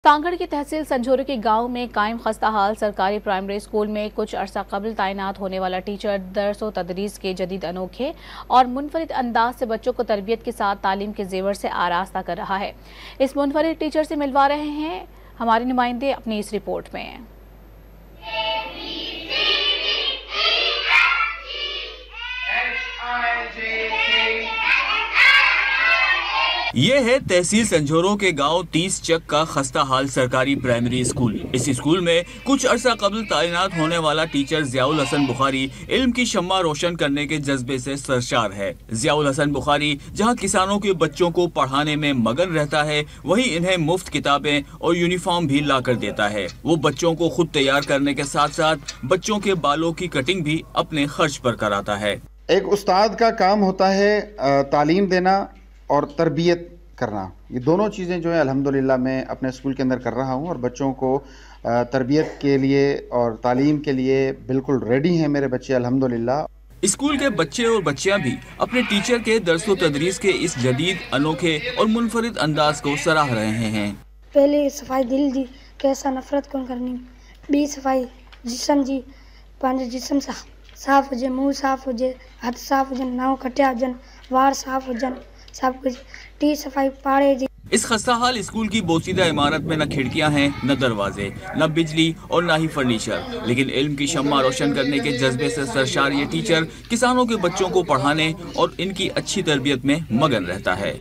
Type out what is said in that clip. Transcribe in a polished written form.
کانگڑ کی تحصیل سنجھورو کے گاؤں میں قائم خستہ حال سرکاری پرائمری سکول میں کچھ عرصہ قبل تعینات ہونے والا ٹیچر درس و تدریس کے جدید انوکھے اور منفرد انداز سے بچوں کو تربیت کے ساتھ تعلیم کے زیور سے آراستہ کر رہا ہے۔ اس منفرد ٹیچر سے ملوا رہے ہیں ہمارے نمائندے اپنی اس رپورٹ میں۔ یہ ہے تحصیل سنجھورو کے گاؤں 30 چک کا خستہ حال سرکاری پرائمری اسکول۔ اس اسکول میں کچھ عرصہ قبل تعینات ہونے والا ٹیچر ضیاء الحسن بخاری علم کی شمع روشن کرنے کے جذبے سے سرشار ہے۔ ضیاء الحسن بخاری جہاں کسانوں کے بچوں کو پڑھانے میں مگن رہتا ہے، وہیں انہیں مفت کتابیں اور یونیفارم بھی لا کر دیتا ہے۔ وہ بچوں کو خود تیار کرنے کے ساتھ ساتھ بچوں کے بالوں کی کٹنگ بھی اپنے خرچ پر کراتا ہے۔ ایک استاد کا کام ہوتا ہے تعلیم دینا اور تربیت کرنا، یہ دونوں چیزیں جو ہیں الحمدللہ میں اپنے اسکول کے اندر کر رہا ہوں، اور بچوں کو تربیت کے لیے اور تعلیم کے لیے بالکل ریڈی ہیں میرے بچے الحمدللہ۔ اسکول کے بچے اور بچیاں بھی اپنے ٹیچر کے درس و تدریس کے اس جدید، انوکھے اور منفرد انداز کو سراہ رہے ہیں۔ پہلے صفائی دل جی کیسا نفرت کون کرنی، بی صفائی جسم جی پانچ جسم صاف ہو جائے، منہ صاف ہو جائے، ہاتھ صاف ہو جائے، ناؤ کٹیا ہو جائے، وار صاف ہو جائے، سب کچھ ٹی صفائی پاڑے جی۔ اس خستہ حال اسکول کی بوسیدہ عمارت میں نہ کھڑکیاں ہیں، نہ دروازے، نہ بجلی اور نہ ہی فرنیچر، لیکن علم کی شمع روشن کرنے کے جذبے سے سرشار یہ ٹیچر کسانوں کے بچوں کو پڑھانے اور ان کی اچھی تربیت میں مگن رہتا ہے۔